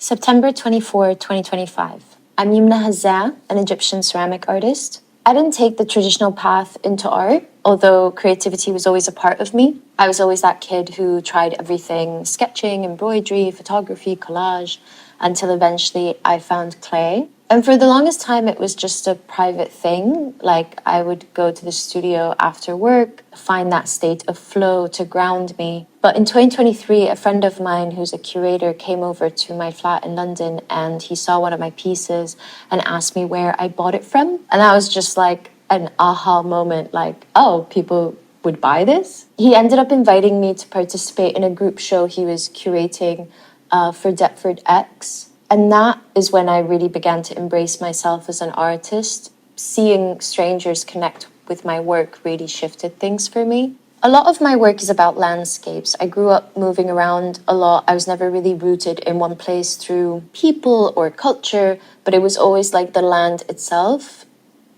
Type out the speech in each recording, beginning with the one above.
September 24, 2025. I'm Youmna Hazzaa, an Egyptian ceramic artist. I didn't take the traditional path into art, although creativity was always a part of me. I was always that kid who tried everything: sketching, embroidery, photography, collage, until eventually I found clay. And for the longest time, it was just a private thing. Like, I would go to the studio after work, find that state of flow to ground me. But in 2023, a friend of mine who's a curator came over to my flat in London, and he saw one of my pieces and asked me where I bought it from. And that was just like an aha moment, like, oh, people would buy this? He ended up inviting me to participate in a group show he was curating for Deptford X. And that is when I really began to embrace myself as an artist. Seeing strangers connect with my work really shifted things for me. A lot of my work is about landscapes. I grew up moving around a lot. I was never really rooted in one place through people or culture, but it was always like the land itself.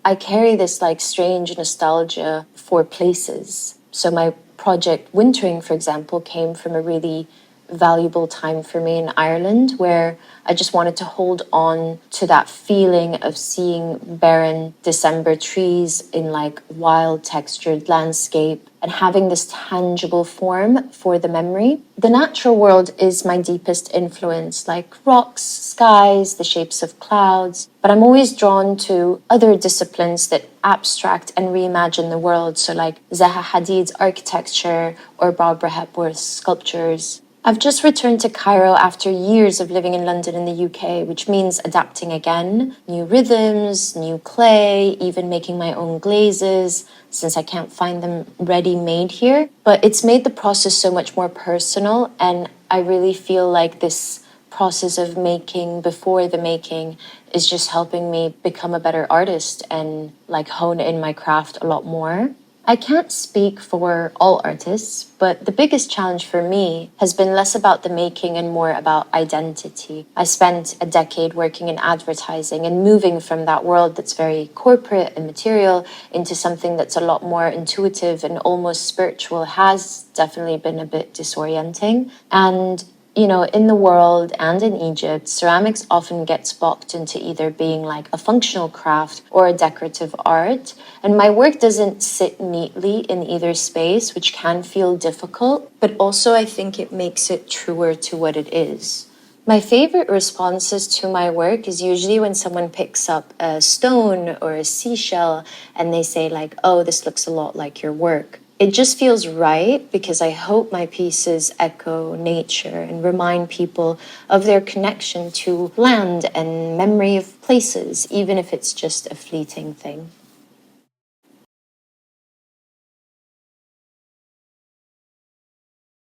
I carry this like strange nostalgia for places. So my project Wintering, for example, came from a really valuable time for me in Ireland, where I just wanted to hold on to that feeling of seeing barren December trees in like wild textured landscape and having this tangible form for the memory. The natural world is my deepest influence, like rocks, skies, the shapes of clouds, but I'm always drawn to other disciplines that abstract and reimagine the world, so like Zaha Hadid's architecture or Barbara Hepworth's sculptures. I've just returned to Cairo after years of living in London in the UK, which means adapting again. New rhythms, new clay, even making my own glazes, since I can't find them ready-made here. But it's made the process so much more personal, and I really feel like this process of making before the making is just helping me become a better artist and like hone in my craft a lot more. I can't speak for all artists, but the biggest challenge for me has been less about the making and more about identity. I spent a decade working in advertising, and moving from that world that's very corporate and material into something that's a lot more intuitive and almost spiritual has definitely been a bit disorienting. And you know, in the world and in Egypt, ceramics often gets boxed into either being like a functional craft or a decorative art. And my work doesn't sit neatly in either space, which can feel difficult, but also I think it makes it truer to what it is. My favorite responses to my work is usually when someone picks up a stone or a seashell and they say like, oh, this looks a lot like your work. It just feels right because I hope my pieces echo nature and remind people of their connection to land and memory of places, even if it's just a fleeting thing.